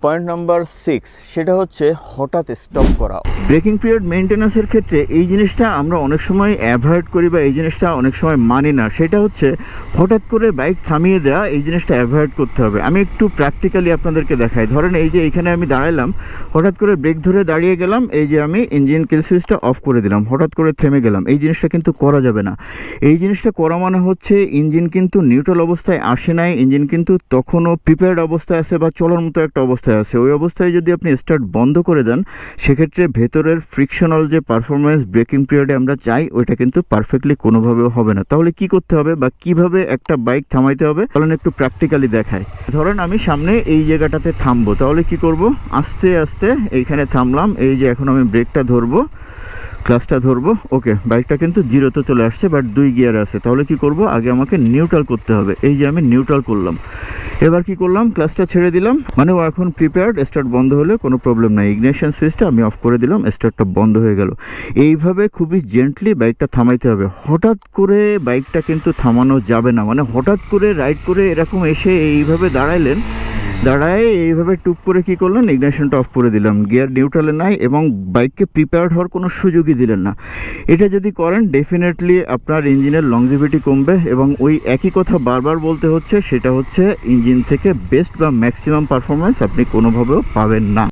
Point number 6, সেটা হচ্ছে হঠাৎ স্টপ করা। ব্রেকিং পিরিয়ড মেনটেন্যান্সের ক্ষেত্রে এই জিনিসটা আমরা অনেক সময় অ্যাভয়েড করি বা এই জিনিসটা অনেক সময় মানি না। সেটা হচ্ছে হঠাৎ করে বাইক থামিয়ে দেওয়া, এই জিনিসটা অ্যাভয়েড করতে হবে। আমি একটু প্র্যাকটিক্যালি আপনাদেরকে দেখাই। ধরেন এই যে এইখানে আমি দাঁড়ালাম, হঠাৎ করে ব্রেক ধরে দাঁড়িয়ে গেলাম, এই যে আমি ইঞ্জিন কিল সুইচটা অফ করে দিলাম, হঠাৎ করে থেমে গেলাম। এই জিনিসটা কিন্তু করা যাবে না। এই জিনিসটা করা মানে হচ্ছে ইঞ্জিন কিন্তু নিউট্রাল অবস্থায় আসে নাই, ইঞ্জিন কিন্তু তখনও প্রিপেয়ার্ড অবস্থায় আছে বা চলার মতো একটা অবস্থায় আছে। ওই অবস্থায় যদি আপনি স্টার্ট বন্ধ করে দেন, সেক্ষেত্রে ভেতরের ফ্রিকশনাল যে পারফরমেন্স ব্রেকিং পিরিয়ডে আমরা চাই, ওইটা কিন্তু পারফেক্টলি কোনোভাবেও হবে না। তাহলে কি করতে হবে বা কিভাবে একটা বাইক থামাইতে হবে, তাহলে একটু প্র্যাকটিক্যালি দেখায়। ধরেন আমি সামনে এই জায়গাটাতে থামবো, তাহলে কি করব, আস্তে আস্তে এইখানে থামলাম। এই যে এখন আমি ব্রেকটা ধরবো, ক্লাসটা ধরবো, ওকে, বাইকটা কিন্তু জিরোতে চলে আসছে, বাট 2 গিয়ার আছে। তাহলে কি করব, আগে আমাকে নিউট্রাল করতে হবে। এই যে আমি নিউট্রাল করলাম, এবার কি করলাম, ক্লাসটা ছেড়ে দিলাম, মানে ও এখন প্রিপেয়ার্ড, স্টার্ট বন্ধ হলে কোনো প্রবলেম নাই। ইগনিশন সুইচটা আমি অফ করে দিলাম, স্টার্টটা বন্ধ হয়ে গেল। এইভাবে খুবই জেন্টলি বাইকটা থামাইতে হবে। হঠাৎ করে বাইকটা কিন্তু থামানো যাবে না। মানে হঠাৎ করে রাইড করে এরকম এসে এইভাবে দাঁড়াইলেন, দাঁড়ায় এইভাবে টুপ করে কি করলেন, ইগনিশনটা অফ করে দিলাম, গিয়ার নিউট্রালে নাই এবং বাইককে প্রিপেয়ার্ড হওয়ার কোনো সুযোগই দিলেন না। এটা যদি করেন, ডেফিনেটলি আপনার ইঞ্জিনের লংজিভিটি কমবে এবং ওই একই কথা বারবার বলতে হচ্ছে, সেটা হচ্ছে ইঞ্জিন থেকে বেস্ট বা ম্যাক্সিমাম পারফরমেন্স আপনি কোনোভাবেও পাবেন না।